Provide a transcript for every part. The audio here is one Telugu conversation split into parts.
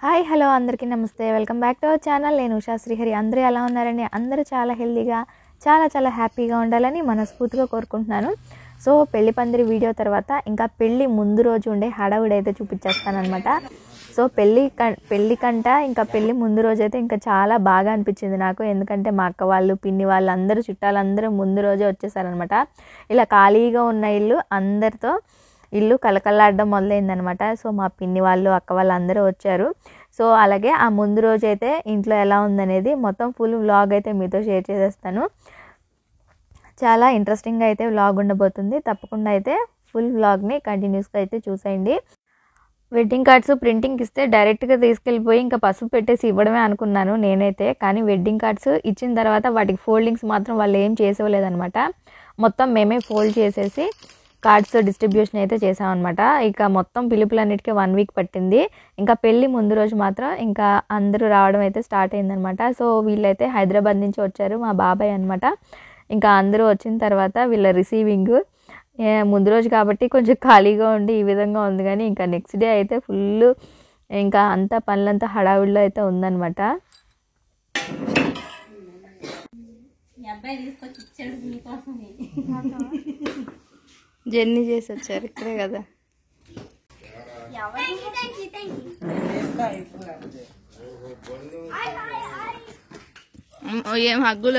హాయ్ హలో అందరికీ నమస్తే. Welcome back to our channel. నేను ఉషా శ్రీహరి. అందరూ ఎలా ఉన్నారని, అందరూ చాలా హెల్తీగా చాలా హ్యాపీగా ఉండాలని మనస్ఫూర్తిగా కోరుకుంటున్నాను. సో పెళ్లి పందిరి వీడియో తర్వాత ఇంకా పెళ్ళి ముందు రోజు ఉండే హడావుడి అయితే చూపించేస్తానమాట. సో పెళ్ళి కంట ఇంకా పెళ్ళి ముందు రోజు అయితే ఇంకా చాలా బాగా అనిపించింది నాకు. ఎందుకంటే మా అక్క వాళ్ళు, పిన్ని వాళ్ళు అందరూ చుట్టాలందరూ ముందు రోజే వచ్చేసారనమాట. ఇలా ఖాళీగా ఉన్న ఇల్లు కలకల్లాడడం మొదలైందనమాట. సో మా పిన్ని వాళ్ళు, అక్క వాళ్ళు అందరూ వచ్చారు. సో అలాగే ఆ ముందు రోజు అయితే ఇంట్లో ఎలా ఉందనేది మొత్తం ఫుల్ వ్లాగ్ అయితే మీతో షేర్ చేసేస్తాను. చాలా ఇంట్రెస్టింగ్గా అయితే వ్లాగ్ ఉండబోతుంది. తప్పకుండా అయితే ఫుల్ వ్లాగ్ని కంటిన్యూస్గా అయితే చూసేయండి. వెడ్డింగ్ కార్డ్స్ ప్రింటింగ్కి ఇస్తే డైరెక్ట్గా తీసుకెళ్ళిపోయి ఇంకా పసుపు పెట్టేసి ఇవ్వడమే అనుకున్నాను నేనైతే. కానీ వెడ్డింగ్ కార్డ్స్ ఇచ్చిన తర్వాత వాటికి ఫోల్డింగ్స్ మాత్రం వాళ్ళు ఏం చేసేవలేదనమాట. మొత్తం మేమే ఫోల్డ్ చేసేసి కార్డ్స్ డిస్ట్రిబ్యూషన్ అయితే చేసామన్నమాట. ఇక మొత్తం పిలుపులన్నిటికీ 1 వీక్ పట్టింది. ఇంకా పెళ్ళి ముందు రోజు మాత్రం ఇంకా అందరూ రావడం అయితే స్టార్ట్ అయిందనమాట. సో వీళ్ళైతే హైదరాబాద్ నుంచి వచ్చారు, మా బాబాయ్ అనమాట. ఇంకా అందరూ వచ్చిన తర్వాత వీళ్ళ రిసీవింగ్ ముందు రోజు కాబట్టి కొంచెం ఖాళీగా ఉండి ఈ విధంగా ఉంది. కానీ ఇంకా నెక్స్ట్ డే అయితే ఫుల్ ఇంకా అంతా పనులంతా హడావిడిలో అయితే ఉందన్నమాట. జర్నీ చేసి వచ్చారు ఇక్కడే కదా. ఏం హగ్గులు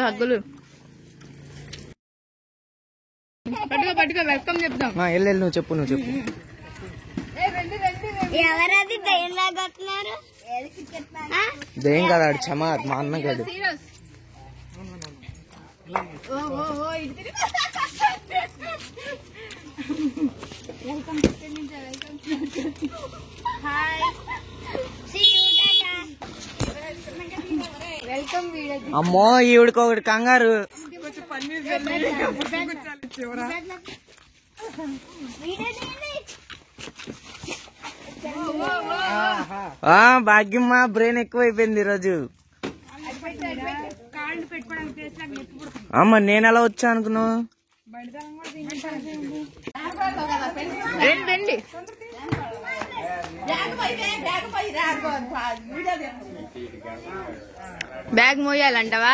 పట్టుకో వెల్కమ్ చెప్తాం. నువ్వు చెప్పు దెయ్యం కదా చమార్ మా అన్నగాడు. అమ్మో ఈవిడికి ఒకటి కంగారు. భాగ్యమ్మా బ్రెయిన్ ఎక్కువైపోయింది ఈరోజు. అమ్మ నేను ఎలా వచ్చా అనుకున్నావు? బ్యాగ్ మోయాలంటవా?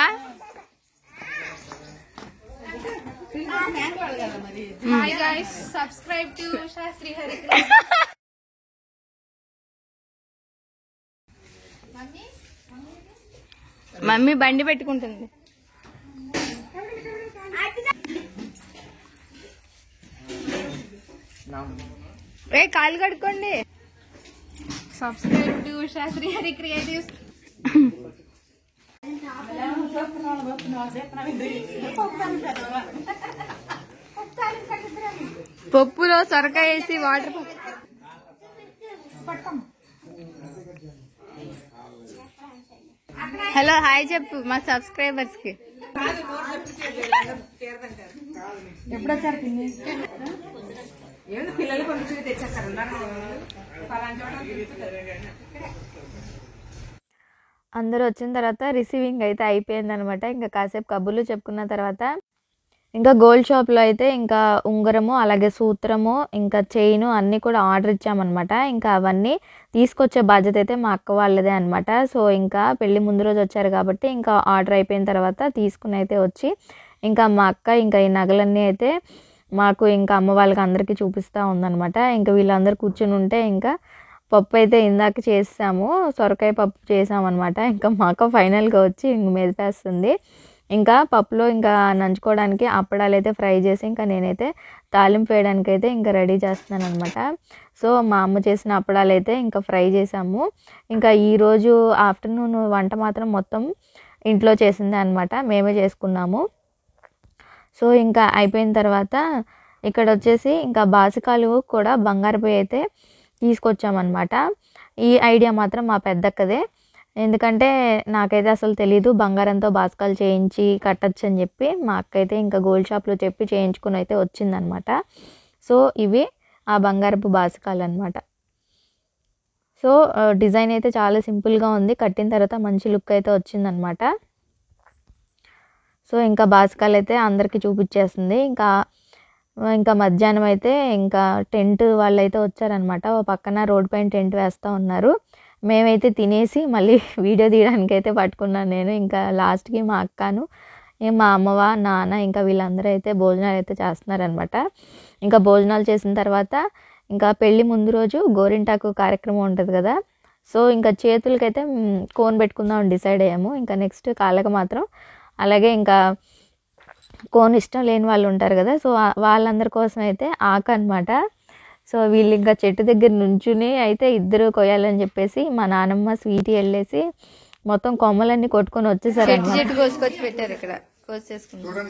Subscribe to Usha Srihari. Mummy బండి పెట్టుకుంటుంది. కాలు కడుక్కోండి. Subscribe to Usha Srihari creatives. పప్పులో సొరకాయ వేసి వాటర్. హలో హాయ్ చెప్పు మా సబ్స్క్రైబర్స్ కి. ఎప్పుడొచ్చారు పిల్లలు కొంచెం తెచ్చారు. అందరూ వచ్చిన తర్వాత రిసీవింగ్ అయితే అయిపోయింది అనమాట. ఇంకా కాసేపు కబుర్లు చెప్పుకున్న తర్వాత ఇంకా గోల్డ్ షాప్లో అయితే ఇంకా ఉంగరము, అలాగే సూత్రము, ఇంకా చైను అన్నీ కూడా ఆర్డర్ ఇచ్చామన్నమాట. ఇంకా అవన్నీ తీసుకొచ్చే బాధ్యత అయితే మా అక్క వాళ్ళదే అనమాట. సో ఇంకా పెళ్ళి ముందు రోజు వచ్చారు కాబట్టి ఇంకా ఆర్డర్ అయిపోయిన తర్వాత తీసుకుని అయితే వచ్చి ఇంకా మా అక్క ఇంకా ఈ నగలన్నీ అయితే మాకు ఇంకా అమ్మ వాళ్ళకి అందరికీ చూపిస్తూ ఉందన్నమాట. ఇంకా వీళ్ళందరూ కూర్చుని ఉంటే ఇంకా పప్పు అయితే ఇందాక చేసాము, సొరకాయ పప్పు చేసామన్నమాట. ఇంకా మా అక్క ఫైనల్గా వచ్చి ఇంక మెదిపేస్తుంది. ఇంకా పప్పులో ఇంకా నంచుకోవడానికి అప్పడాలు అయితే ఫ్రై చేసి ఇంకా నేనైతే తాలింపు వేయడానికి అయితే ఇంకా రెడీ చేస్తున్నాను అనమాట. సో మా అమ్మ చేసిన అప్పడాలు అయితే ఇంకా ఫ్రై చేసాము. ఇంకా ఈరోజు ఆఫ్టర్నూన్ వంట మాత్రం మొత్తం ఇంట్లో చేసిందే అనమాట, మేమే చేసుకున్నాము. సో ఇంకా అయిపోయిన తర్వాత ఇక్కడ వచ్చేసి ఇంకా బాసికాలు కూడా బంగారుపై అయితే తీసుకొచ్చామన్నమాట. ఈ ఐడియా మాత్రం మా పెద్దక్కదే. ఎందుకంటే నాకైతే అసలు తెలీదు బంగారంతో బాసికాలు చేయించి కట్టచ్చు అని చెప్పి. మా అక్క అయితే ఇంకా గోల్డ్ షాప్లో చెప్పి చేయించుకుని అయితే వచ్చిందనమాట. సో ఇవి ఆ బంగారపు బాసికాలు అనమాట. సో డిజైన్ అయితే చాలా సింపుల్గా ఉంది, కట్టిన తర్వాత మంచి లుక్ అయితే వచ్చిందనమాట. సో ఇంకా బాసికాలు అయితే అందరికీ చూపించేస్తుంది. ఇంకా మధ్యాహ్నం అయితే ఇంకా టెంట్ వాళ్ళు అయితే వచ్చారనమాట. ఓ పక్కన రోడ్ పైన టెంట్ వేస్తూ ఉన్నారు. మేమైతే తినేసి మళ్ళీ వీడియో తీయడానికి అయితే పట్టుకున్నాను నేను. ఇంకా లాస్ట్కి మా అక్కను మా అమ్మవ నాన్న ఇంకా వీళ్ళందరూ అయితే భోజనాలు అయితే చేస్తున్నారనమాట. ఇంకా భోజనాలు చేసిన తర్వాత ఇంకా పెళ్ళి ముందు రోజు గోరింటాకు కార్యక్రమం ఉంటుంది కదా. సో ఇంకా చేతులకైతే కోన్ పెట్టుకుందాం డిసైడ్ అయ్యాము. ఇంకా నెక్స్ట్ కాళ్ళకి మాత్రం అలాగే ఇంకా కోన్ ఇష్టం లేని వాళ్ళు ఉంటారు కదా. సో వాళ్ళందరి కోసం అయితే ఆకు అనమాట. సో వీళ్ళు ఇంకా చెట్టు దగ్గర నుంచుని అయితే ఇద్దరు కొయ్యాలని చెప్పేసి మా నానమ్మ స్వీటీ వెళ్ళేసి మొత్తం కొమ్మలన్నీ కొట్టుకొని వచ్చేసారు. చెట్టు కోసుకొచ్చి పెట్టారు ఇక్కడ కోసేసుకుంటారు.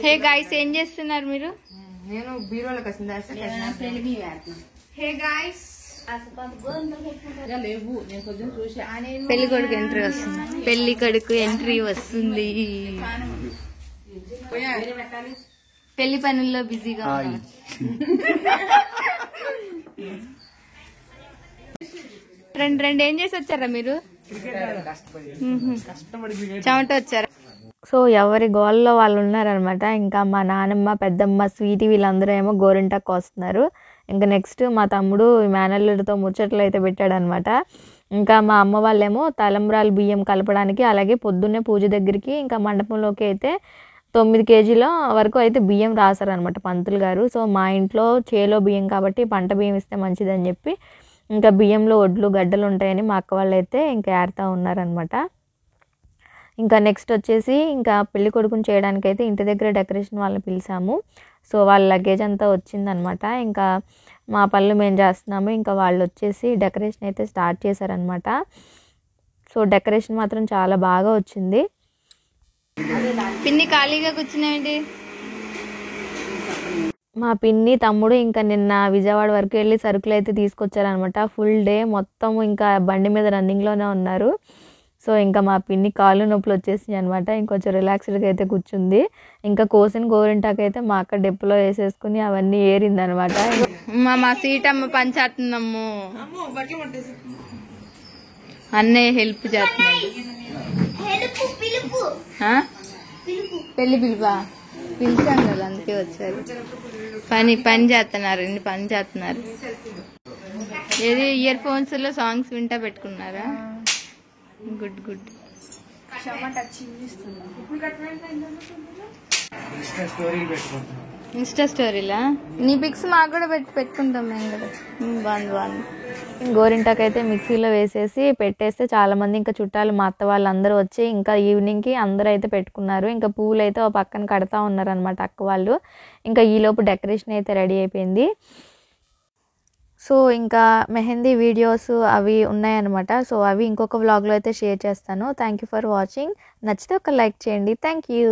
హే గాయ్స్, ఏం చేస్తున్నారు మీరు? నేను బీరోలో హే గాయ్స్, పెళ్లి కొడుకు ఎంట్రీ వస్తుంది. పెళ్లి కొడుకు ఎంట్రీ వస్తుంది. పెళ్లి పనుల్లో బిజీగా ఉన్నారు. రెండు ఏం చేసి వచ్చారా మీరు? చెమట వచ్చారా? సో ఎవరి గోల్లో వాళ్ళు ఉన్నారనమాట. ఇంకా మా నానమ్మ పెద్దమ్మ స్వీటీ వీళ్ళందరూ ఏమో గోరింటాకు వస్తున్నారు. ఇంకా నెక్స్ట్ మా తమ్ముడు మేనల్లుడితో ముచ్చట్లు అయితే పెట్టాడనమాట. ఇంకా మా అమ్మ వాళ్ళేమో తలంబ్రాలు బియ్యం కలపడానికి అలాగే పొద్దున్నే పూజ దగ్గరికి ఇంకా మండపంలోకి అయితే 9 కేజీల వరకు అయితే బియ్యం రాశారనమాట పంతులు గారు. సో మా ఇంట్లో చేలో బియ్యం కాబట్టి పంట బియ్యం ఇస్తే మంచిదని చెప్పి ఇంకా బియ్యంలో ఒడ్లు గడ్డలు ఉంటాయని మా అక్క వాళ్ళు అయితే ఇంకా ఏరుతూ ఉన్నారనమాట. ఇంకా నెక్స్ట్ వచ్చేసి ఇంకా పెళ్లి కొడుకుని చేయడానికి అయితే ఇంటి దగ్గర డెకరేషన్ వాళ్ళని పిలిచాము. సో వాళ్ళ లగేజ్ అంతా వచ్చిందనమాట. ఇంకా మా పనులు మేము చేస్తున్నాము. ఇంకా వాళ్ళు వచ్చేసి డెకరేషన్ అయితే స్టార్ట్ చేశారనమాట. సో డెకరేషన్ మాత్రం చాలా బాగా వచ్చింది. పిన్ని ఖాళీగా కూర్చున్నాయండి. మా పిన్ని తమ్ముడు ఇంకా నిన్న విజయవాడ వరకు వెళ్ళి సరుకులు అయితే తీసుకొచ్చారనమాట. ఫుల్ డే మొత్తం ఇంకా బండి మీద రన్నింగ్లోనే ఉన్నారు. సో ఇంకా మా పిన్ని కాళ్ళు నొప్పులు వచ్చేసినాయి అనమాట. ఇంకొంచెం రిలాక్స్డ్గా అయితే కూర్చుంది. ఇంకా కోసిన గోరింటాకు అయితే మా అక్క డెప్పులో వేసేసుకుని అవన్నీ ఏరిందనమాట. మా సీటమ్మ పంచాడుతుందమ్ము, అన్నయ్య హెల్ప్ చేస్తున్నాడు. పెళ్లి పిలుపా పిలిచాను కదా, అందుకే వచ్చారు. పని చేస్తున్నారు, ఇన్ని పని చేస్తున్నారు. ఏది ఇయర్ ఫోన్స్ లో సాంగ్స్ వింటా పెట్టుకున్నారా? Good good. ఇన్స్టా స్టోరీలా నీ పిక్స్ మాకు కూడా పెట్టుకుంటాం మేము కూడా. బాగుంది. గోరింటాకు అయితే మిక్సీలో వేసేసి పెట్టేస్తే చాలా మంది ఇంకా చుట్టాలు మా అత్త వాళ్ళందరూ వచ్చి ఇంకా ఈవినింగ్కి అందరూ అయితే పెట్టుకున్నారు. ఇంకా పువ్వులు అయితే ఒక పక్కన కడతా ఉన్నారనమాట అక్క వాళ్ళు. ఇంకా ఈలోపు డెకరేషన్ అయితే రెడీ అయిపోయింది. సో ఇంకా మెహందీ వీడియోస్ అవి ఉన్నాయన్నమాట. సో అవి ఇంకొక వ్లాగ్లో అయితే షేర్ చేస్తాను. Thank you for watching. నచ్చితే ఒక లైక్ చేయండి. Thank you.